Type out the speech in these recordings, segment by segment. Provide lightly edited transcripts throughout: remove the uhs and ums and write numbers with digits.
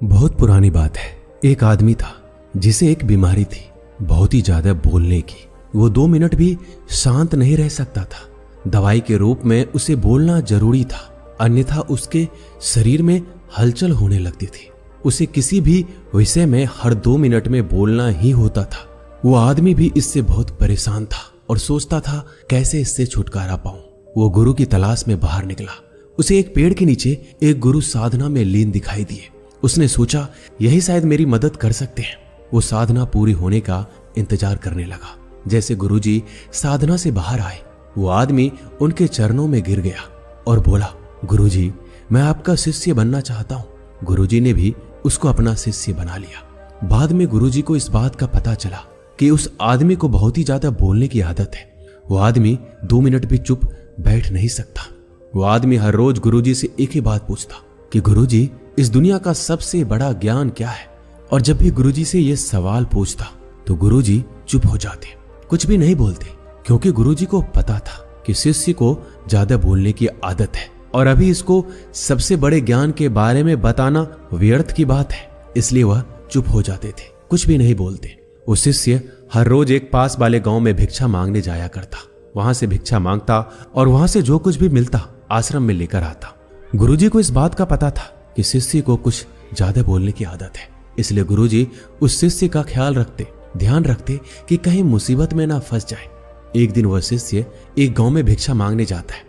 बहुत पुरानी बात है। एक आदमी था जिसे एक बीमारी थी, बहुत ही ज्यादा बोलने की। वो 2 मिनट भी शांत नहीं रह सकता था। दवाई के रूप में उसे बोलना जरूरी था, अन्यथा उसके शरीर में हलचल होने लगती थी। उसे किसी भी विषय में हर 2 मिनट में बोलना ही होता था। वो आदमी भी इससे बहुत परेशान था और सोचता था कैसे इससे छुटकारा पाऊं। वो गुरु की तलाश में बाहर निकला। उसे एक पेड़ के नीचे एक गुरु साधना में लीन दिखाई दिए। उसने सोचा यही शायद मेरी मदद कर सकते हैं। वो साधना पूरी होने का इंतजार करने लगा। जैसे गुरुजी साधना से बाहर आए, वो आदमी उनके चरणों में गिर गया और बोला, गुरुजी, मैं आपका शिष्य बनना चाहता हूँ। गुरुजी ने भी उसको अपना शिष्य बना लिया। बाद में गुरुजी को इस बात का पता चला कि उस आदमी को बहुत ही ज्यादा बोलने की आदत है। वो आदमी 2 मिनट भी चुप बैठ नहीं सकता। वो आदमी हर रोज गुरुजी से एक ही बात पूछता कि गुरुजी, इस दुनिया का सबसे बड़ा ज्ञान क्या है? और जब भी गुरुजी से यह सवाल पूछता तो गुरुजी चुप हो जाते, कुछ भी नहीं बोलते, क्योंकि गुरुजी को पता था कि शिष्य को ज्यादा बोलने की आदत है और अभी इसको सबसे बड़े ज्ञान के बारे में बताना व्यर्थ की बात है। इसलिए वह चुप हो जाते थे, कुछ भी नहीं बोलते। वो शिष्य हर रोज एक पास वाले गांव में भिक्षा मांगने जाया करता। वहां से भिक्षा मांगता और वहां से जो कुछ भी मिलता आश्रम में लेकर आता। गुरुजी को इस बात का पता था कि शिष्य को कुछ ज्यादा बोलने की आदत है, इसलिए गुरुजी उस शिष्य का ध्यान रखते कि कहीं मुसीबत में ना फंस जाए। एक दिन वह शिष्य एक गांव में भिक्षा मांगने जाता है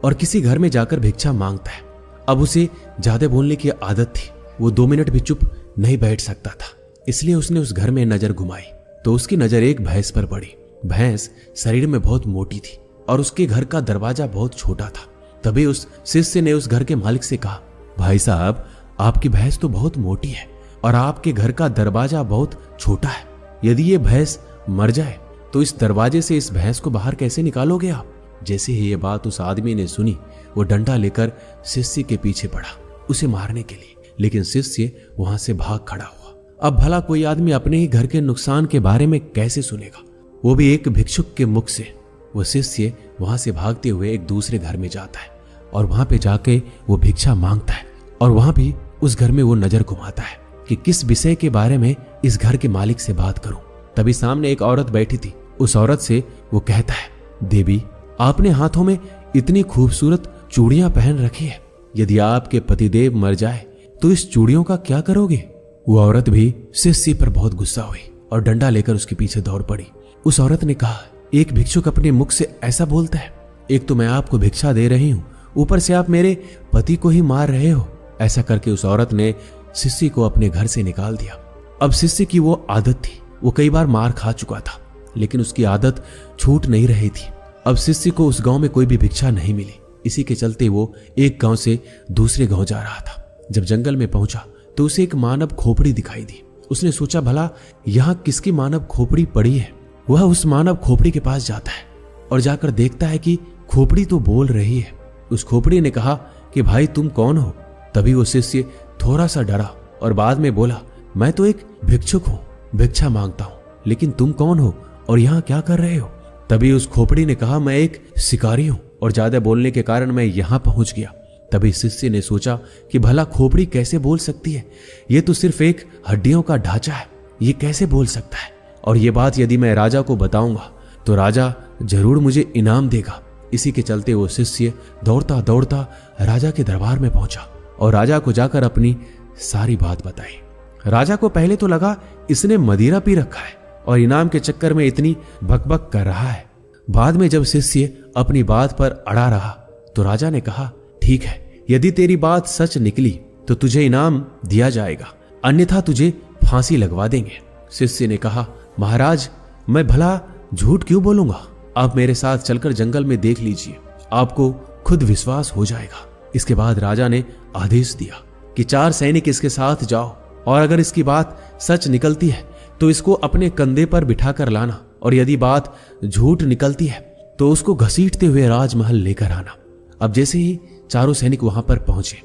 और किसी घर में जाकर भिक्षा मांगता है। अब उसे ज्यादा बोलने की आदत थी। वो 2 मिनट भी चुप नहीं बैठ सकता था, इसलिए उसने उस घर में नजर घुमाई तो उसकी नजर एक भैंस पर पड़ी। भैंस शरीर में बहुत मोटी थी और उसके घर का दरवाजा बहुत छोटा था। तभी उस शिष्य ने उस घर के मालिक से कहा, भाई साहब, आपकी भैंस तो बहुत मोटी है और आपके घर का दरवाजा बहुत छोटा है। यदि ये भैंस मर जाए तो इस दरवाजे से इस भैंस को बाहर कैसे निकालोगे आप? जैसे ही ये बात उस आदमी ने सुनी, वो डंडा लेकर शिष्य के पीछे पड़ा उसे मारने के लिए, लेकिन शिष्य वहां से भाग खड़ा हुआ। अब भला कोई आदमी अपने ही घर के नुकसान के बारे में कैसे सुनेगा, वो भी एक भिक्षुक के मुख से। वो शिष्य वहां से भागते हुए एक दूसरे घर में जाता है और वहां पे जाके वो भिक्षा मांगता है और वहां भी उस घर में वो नजर घुमाता है कि किस विषय के बारे में इस घर के मालिक से बात करूं। तभी सामने एक औरत बैठी थी। उस औरत से वो कहता है, देवी, आपने हाथों में इतनी खूबसूरत चूड़ियां पहन रखी है, यदि आपके पतिदेव मर जाए तो इस चूड़ियों का क्या करोगे? वो औरत भी शिष्य पर बहुत गुस्सा हुई और डंडा लेकर उसके पीछे दौड़ पड़ी। उस औरत ने कहा, एक भिक्षुक अपने मुख से ऐसा बोलता है? एक तो मैं आपको भिक्षा दे रही हूं, ऊपर से आप मेरे पति को ही मार रहे हो। ऐसा करके उस औरत ने शिष्य को अपने घर से निकाल दिया। अब शिष्य की वो आदत थी, वो कई बार मार खा चुका था, लेकिन उसकी आदत छूट नहीं रही थी। अब शिष्य को उस गांव में कोई भी भिक्षा नहीं मिली। इसी के चलते वो एक गांव से दूसरे गांव जा रहा था। जब जंगल में पहुंचा तो उसे एक मानव खोपड़ी दिखाई दी। उसने सोचा, भला यहाँ किसकी मानव खोपड़ी पड़ी है? वह उस मानव खोपड़ी के पास जाता है और जाकर देखता है कि खोपड़ी तो बोल रही है। उस खोपड़ी ने कहा कि भाई, तुम कौन हो? तभी वो शिष्य थोड़ा सा डरा और बाद में बोला, मैं तो एक भिक्षुक हूँ, भिक्षा मांगता हूँ, लेकिन तुम कौन हो और यहाँ क्या कर रहे हो? तभी उस खोपड़ी ने कहा, मैं एक शिकारी हूँ और ज्यादा बोलने के कारण मैं यहाँ पहुंच गया। तभी शिष्य ने सोचा कि भला खोपड़ी कैसे बोल सकती है? ये तो सिर्फ एक हड्डियों का ढांचा है, ये कैसे बोल सकता है? और ये बात यदि मैं राजा को बताऊंगा तो राजा जरूर मुझे इनाम देगा। इसी के चलते वो शिष्य दौड़ता दौड़ता राजा के दरबार में पहुंचा और राजा को जाकर अपनी सारी बात बताई। राजा को पहले तो लगा इसने मदिरा पी रखा है और इनाम के चक्कर में इतनी बकबक कर रहा है। बाद में जब शिष्य अपनी बात पर अड़ा रहा तो राजा ने कहा, ठीक है, यदि तेरी बात सच निकली तो तुझे इनाम दिया जाएगा, अन्यथा तुझे फांसी लगवा देंगे। शिष्य ने कहा, महाराज, मैं भला झूठ क्यों बोलूंगा? आप मेरे साथ चलकर जंगल में देख लीजिए, आपको खुद विश्वास हो जाएगा। इसके बाद राजा ने आदेश दिया कि 4 सैनिक इसके साथ जाओ और अगर इसकी बात सच निकलती है तो इसको अपने कंधे पर बिठाकर लाना, और यदि बात झूठ निकलती है तो उसको घसीटते हुए राजमहल लेकर आना। अब जैसे ही चारों सैनिक वहां पर पहुंचे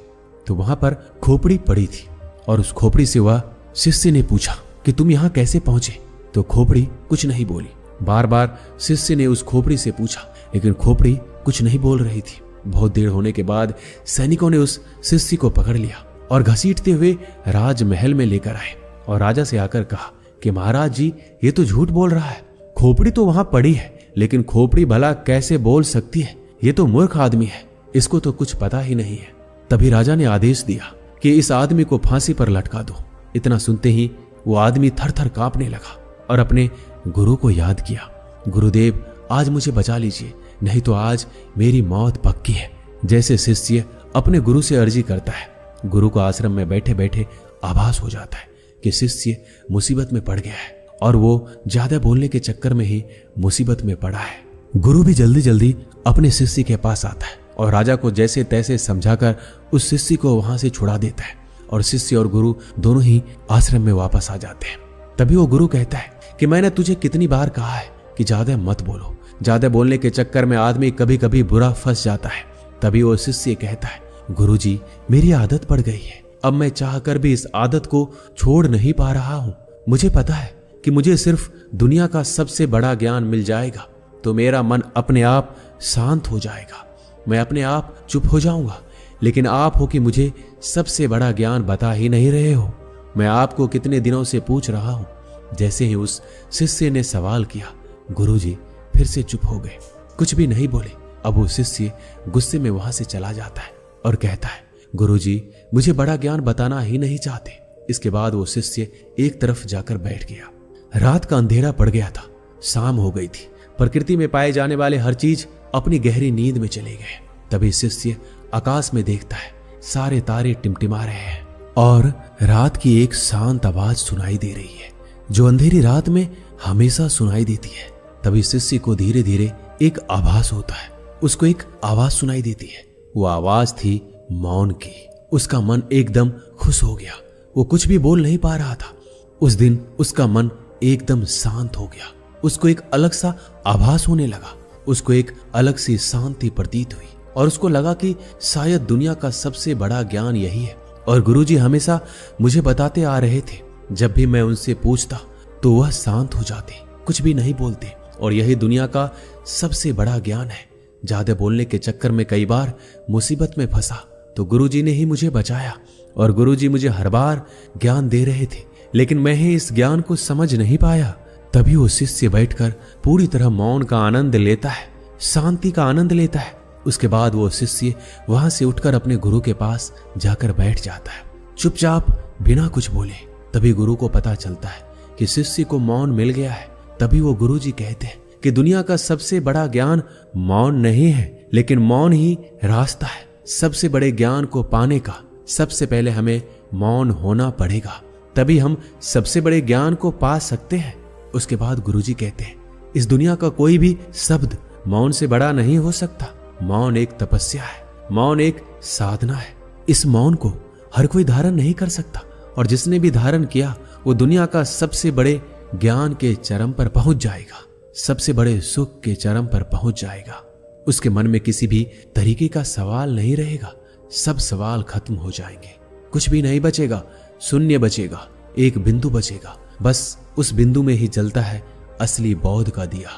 तो वहां पर खोपड़ी पड़ी थी और उस खोपड़ी से वह शिष्य ने पूछा कि तुम यहां कैसे पहुंचे? तो खोपड़ी कुछ नहीं बोली। बार बार शिष्य ने उस खोपड़ी से पूछा, लेकिन खोपड़ी कुछ नहीं बोल रही थी। बहुत देर होने के बाद सैनिकों ने उस शिष्य को पकड़ लिया और घसीटते हुए राजमहल में लेकर आए और राजा से आकर कहा कि महाराज जी, ये तो झूठ बोल रहा है। खोपड़ी तो वहां पड़ी है, लेकिन खोपड़ी भला कैसे बोल सकती है? ये तो मूर्ख आदमी है, इसको तो कुछ पता ही नहीं है। तभी राजा ने आदेश दिया कि इस आदमी को फांसी पर लटका दो। इतना सुनते ही वो आदमी थर थर कांपने लगा और अपने गुरु को याद किया, गुरुदेव आज मुझे बचा लीजिए, नहीं तो आज मेरी मौत पक्की है। जैसे शिष्य अपने गुरु से अर्जी करता है, गुरु को आश्रम में बैठे बैठे आभास हो जाता है कि शिष्य मुसीबत में पड़ गया है और वो ज्यादा बोलने के चक्कर में ही मुसीबत में पड़ा है। गुरु भी जल्दी जल्दी अपने शिष्य के पास आता है और राजा को जैसे तैसे समझाकर उस शिष्य को वहां से छुड़ा देता है और शिष्य और गुरु दोनों ही आश्रम में वापस आ जाते हैं। तभी वो गुरु कहता है कि मैंने तुझे कितनी बार कहा है कि ज्यादा मत बोलो, ज्यादा बोलने के चक्कर में आदमी कभी कभी बुरा फंस जाता है। तभी वो शिष्य कहता है, गुरुजी मेरी आदत पड़ गई है, अब मैं चाहकर भी इस आदत को छोड़ नहीं पा रहा हूं। मुझे पता है कि मुझे सिर्फ दुनिया का सबसे बड़ा ज्ञान मिल जाएगा तो मेरा मन अपने आप शांत हो जाएगा, मैं अपने आप चुप हो जाऊंगा। लेकिन आप हो कि मुझे सबसे बड़ा ज्ञान बता ही नहीं रहे हो। मैं आपको कितने दिनों से पूछ रहा हूं। जैसे ही उस शिष्य ने सवाल किया, गुरुजी फिर से चुप हो गए, कुछ भी नहीं बोले। अब वो शिष्य गुस्से में वहां से चला जाता है और कहता है, गुरुजी मुझे बड़ा ज्ञान बताना ही नहीं चाहते। इसके बाद वो शिष्य एक तरफ जाकर बैठ गया। रात का अंधेरा पड़ गया था, शाम हो गई थी। प्रकृति में पाए जाने वाले हर चीज अपनी गहरी नींद में चले गए। तभी शिष्य आकाश में देखता है, सारे तारे टिमटिमा रहे हैं और रात की एक शांत आवाज सुनाई दे रही है जो अंधेरी रात में हमेशा सुनाई देती है। तभी शिष्य को धीरे धीरे एक आभास होता है, उसको एक आवाज सुनाई देती है। वो आवाज थी मौन की। उसका मन एकदम खुश हो गया, वो कुछ भी बोल नहीं पा रहा था। उस दिन उसका मन एकदम शांत हो गया, उसको एक अलग सा आभास होने लगा, उसको एक अलग सी शांति प्रतीत हुई और उसको लगा कि शायद दुनिया का सबसे बड़ा ज्ञान यही है। और गुरुजी हमेशा मुझे बताते आ रहे थे, जब भी मैं उनसे पूछता तो वह शांत हो जाते, कुछ भी नहीं बोलते, और यही दुनिया का सबसे बड़ा ज्ञान है। ज्यादा बोलने के चक्कर में कई बार मुसीबत में फंसा तो गुरुजी ने ही मुझे बचाया और गुरुजी मुझे हर बार ज्ञान दे रहे थे, लेकिन मैं ही इस ज्ञान को समझ नहीं पाया। तभी वो शिष्य बैठकर पूरी तरह मौन का आनंद लेता है, शांति का आनंद लेता है। उसके बाद वो शिष्य वहां से उठकर अपने गुरु के पास जाकर बैठ जाता है, चुपचाप बिना कुछ बोले। तभी गुरु को पता चलता है कि शिष्य को मौन मिल गया है। तभी वो गुरुजी कहते हैं कि दुनिया का सबसे बड़ा ज्ञान मौन नहीं है, लेकिन मौन ही रास्ता है। सबसे बड़े ज्ञान को पाने का सबसे पहले हमें मौन होना पड़ेगा, तभी हम सबसे बड़े ज्ञान को पा सकते हैं। उसके बाद गुरुजी कहते हैं, इस दुनिया का कोई भी शब्द मौन से बड़ा नहीं हो सकता। मौन एक तपस्या है, मौन एक साधना है। इस मौन को हर कोई धारण नहीं कर सकता, और जिसने भी धारण किया वो दुनिया का सबसे बड़े ज्ञान के चरम पर पहुंच जाएगा, सबसे बड़े सुख के चरम पर पहुंच जाएगा। उसके मन में किसी भी तरीके का सवाल नहीं रहेगा, सब सवाल खत्म हो जाएंगे, कुछ भी नहीं बचेगा, शून्य बचेगा, एक बिंदु बचेगा। बस उस बिंदु में ही जलता है असली बौद्ध का दिया।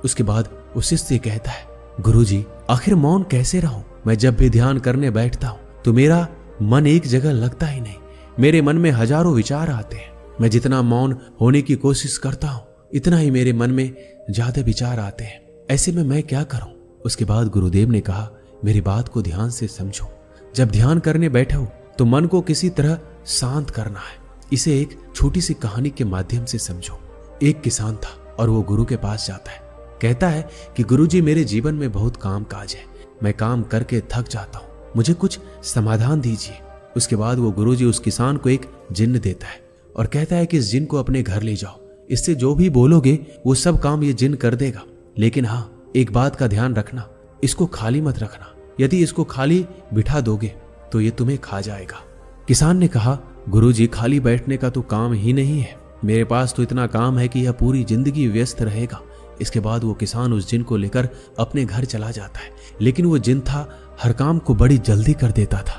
उसके बाद उस शिष्य कहता है, गुरुजी आखिर मौन कैसे रहूं? मैं जब भी ध्यान करने बैठता हूं तो मेरा मन एक जगह लगता ही नहीं, मेरे मन में हजारों विचार आते हैं। मैं जितना मौन होने की कोशिश करता हूं इतना ही मेरे मन में ज्यादा विचार आते हैं। ऐसे में मैं क्या करूं? उसके बाद गुरुदेव ने कहा, मेरी बात को ध्यान से समझो। जब ध्यान करने बैठे हो तो मन को किसी तरह शांत करना है। इसे एक छोटी सी कहानी के माध्यम से समझो। एक किसान था और वो गुरु के पास जाता है, कहता है कि गुरुजी मेरे जीवन में बहुत काम काज है, मैं काम करके थक जाता हूँ, मुझे कुछ समाधान दीजिए। उसके बाद वो गुरुजी उस किसान को एक जिन्न देता है और कहता है कि इस जिन्न को अपने घर ले जाओ, इससे जो भी बोलोगे वो सब काम ये जिन्न कर देगा। लेकिन हाँ, एक बात का ध्यान रखना, इसको खाली मत रखना, यदि इसको खाली बिठा दोगे तो ये तुम्हें खा जाएगा। किसान ने कहा, गुरुजी खाली बैठने का तो काम ही नहीं है, मेरे पास तो इतना काम है कि यह पूरी जिंदगी व्यस्त रहेगा। इसके बाद वो किसान उस जिन्न को लेकर अपने घर चला जाता है, लेकिन वो जिन्न था हर काम को बड़ी जल्दी कर देता था।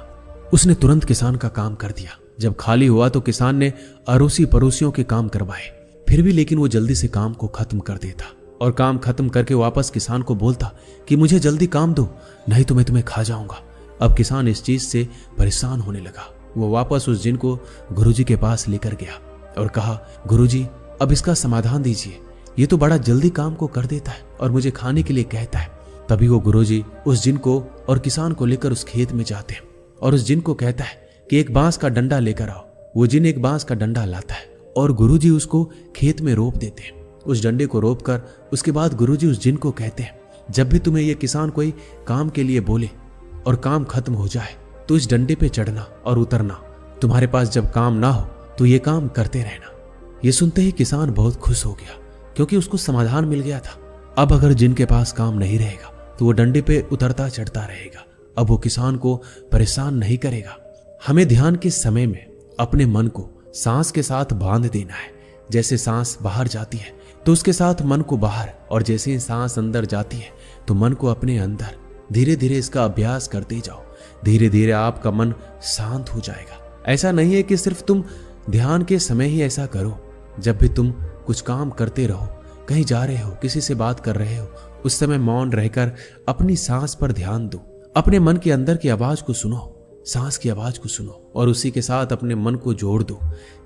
उसने तुरंत किसान का काम कर दिया। जब खाली हुआ तो किसान ने अड़ोसी पड़ोसियों के काम करवाए, फिर भी लेकिन वो जल्दी से काम को खत्म कर देता और काम खत्म करके वापस किसान को बोलता कि मुझे जल्दी काम दो, नहीं तो मैं तुम्हें खा जाऊंगा। अब किसान इस चीज से परेशान होने लगा वो वापस उस जिन को गुरुजी के पास लेकर गया और कहा, गुरुजी अब इसका समाधान दीजिए, ये तो बड़ा जल्दी काम को कर देता है और मुझे खाने के लिए कहता है। तभी वो गुरुजी उस जिन को और किसान को लेकर उस खेत में जाते हैं और उस जिन को कहता है कि एक बांस का डंडा लेकर आओ। वो जिन एक बांस का डंडा लाता है और गुरुजी उसको खेत में रोप देते हैं। उस डंडे को रोप कर उसके बाद गुरुजी उस जिन को कहते हैं, जब भी तुम्हें ये किसान कोई काम के लिए बोले और काम खत्म हो जाए तो इस डंडे पे चढ़ना और उतरना। तुम्हारे पास जब काम ना हो तो ये काम करते रहना। ये सुनते ही किसान बहुत खुश हो गया क्योंकि उसको समाधान मिल गया था। अब अगर जिन के पास काम नहीं रहेगा तो वो डंडे पे उतरता चढ़ता रहेगा। अब वो किसान को परेशान नहीं करेगा। हमें ध्यान के समय में अपने मन को सांस के साथ बांध देना है। जैसे सांस बाहर जाती है तो उसके साथ मन को बाहर, और जैसे ही सांस अंदर जाती है तो मन को अपने अंदर। धीरे धीरे इसका अभ्यास करते जाओ। धीरे धीरे आपका मन शांत हो जाएगा। ऐसा नहीं है कि सिर्फ तुम ध्यान के समय ही ऐसा करो। जब भी तुम कुछ काम करते रहो, कहीं जा रहे हो, किसी से बात कर रहे हो, उस समय मौन रहकर अपनी सांस पर ध्यान दो। अपने मन के अंदर की आवाज को सुनो, सांस की आवाज को सुनो और उसी के साथ अपने मन को जोड़ दो।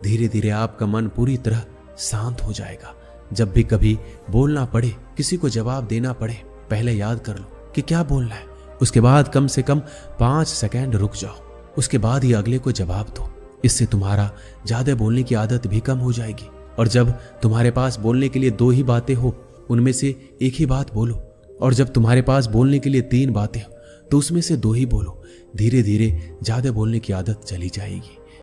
धीरे धीरे आपका मन पूरी तरह शांत हो जाएगा। जब भी कभी बोलना पड़े, किसी को जवाब देना पड़े, पहले याद कर लो कि क्या बोलना है। उसके बाद कम से कम 5 सेकंड रुक जाओ। उसके बाद ही अगले को जवाब दो। इससे तुम्हारा ज्यादा बोलने की आदत भी कम हो जाएगी। और जब तुम्हारे पास बोलने के लिए 2 ही बातें हो, उनमें से एक ही बात बोलो। और जब तुम्हारे पास बोलने के लिए 3 बातें हो तो उसमें से 2 ही बोलो। धीरे धीरे ज्यादा बोलने की आदत चली जाएगी।